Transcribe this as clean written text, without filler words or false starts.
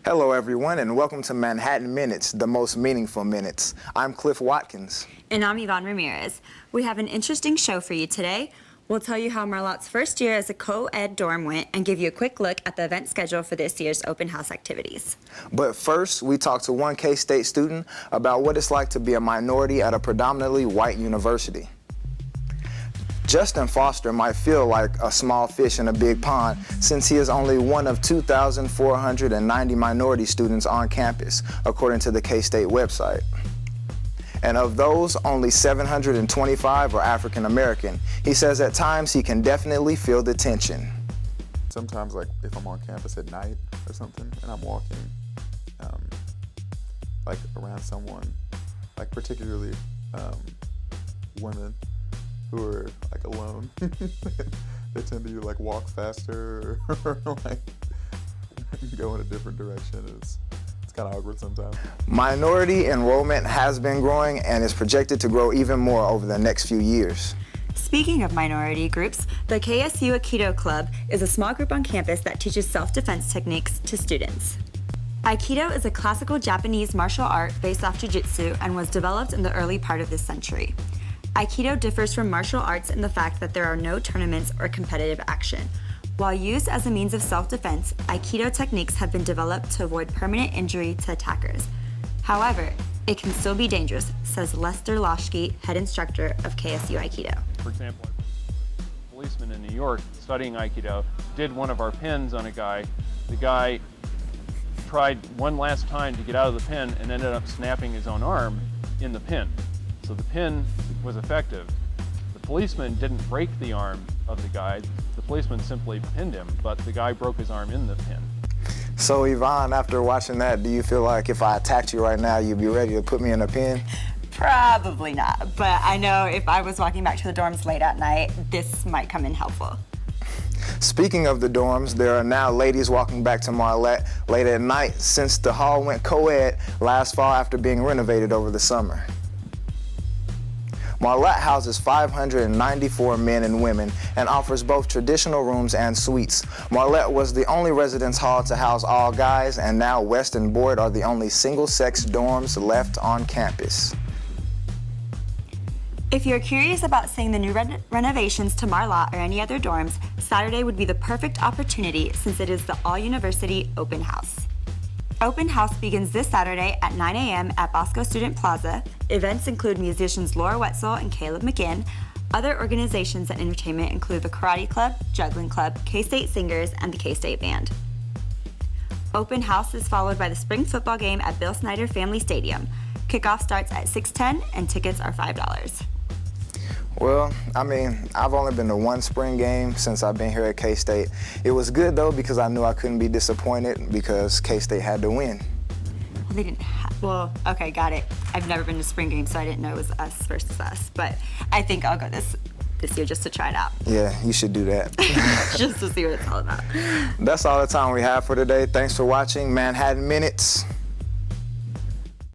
Hello everyone and welcome to Manhattan Minutes, the most meaningful minutes. I'm Cliff Watkins. And I'm Yvonne Ramirez. We have an interesting show for you today. We'll tell you how Marlatt's first year as a co-ed dorm went and give you a quick look at the event schedule for this year's open house activities. But first, we talked to one K-State student about what it's like to be a minority at a predominantly white university. Justin Foster might feel like a small fish in a big pond since he is only one of 2,490 minority students on campus, according to the K-State website. And of those, only 725 are African American. He says at times he can definitely feel the tension. Sometimes, like if I'm on campus at night or something and I'm walking like around someone, like particularly women who are like alone, they tend to like walk faster or like go in a different direction. It's kind of awkward sometimes. Minority enrollment has been growing and is projected to grow even more over the next few years. Speaking of minority groups, the KSU Aikido Club is a small group on campus that teaches self-defense techniques to students. Aikido is a classical Japanese martial art based off jiu-jitsu and was developed in the early part of this century. Aikido differs from martial arts in the fact that there are no tournaments or competitive action. While used as a means of self-defense, Aikido techniques have been developed to avoid permanent injury to attackers. However, it can still be dangerous, says Lester Loschke, head instructor of KSU Aikido. For example, a policeman in New York studying Aikido did one of our pins on a guy. The guy tried one last time to get out of the pin and ended up snapping his own arm in the pin. So the pin was effective. The policeman didn't break the arm of the guy. The policeman simply pinned him, but the guy broke his arm in the pin. So Yvonne, after watching that, do you feel like if I attacked you right now, you'd be ready to put me in a pin? Probably not, but I know if I was walking back to the dorms late at night, this might come in helpful. Speaking of the dorms, there are now ladies walking back to Marlatt late at night since the hall went co-ed last fall after being renovated over the summer. Marlatt houses 594 men and women and offers both traditional rooms and suites. Marlatt was the only residence hall to house all guys, and now West and Boyd are the only single-sex dorms left on campus. If you're curious about seeing the new renovations to Marlatt or any other dorms, Saturday would be the perfect opportunity since it is the all-university open house. Open house begins this Saturday at 9 a.m. at Bosco Student Plaza. Events include musicians Laura Wetzel and Caleb McGinn. Other organizations and entertainment include the Karate Club, Juggling Club, K-State Singers, and the K-State Band. Open house is followed by the spring football game at Bill Snyder Family Stadium. Kickoff starts at 6:10 and tickets are $5. Well, I mean, I've only been to one spring game since I've been here at K-State. It was good though because I knew I couldn't be disappointed because K-State had to win. Well, they didn't well, okay, got it. I've never been to spring game, so I didn't know it was us versus us. But I think I'll go this year just to try it out. Yeah, you should do that. Just to see what it's all about. That's all the time we have for today. Thanks for watching Manhattan Minutes.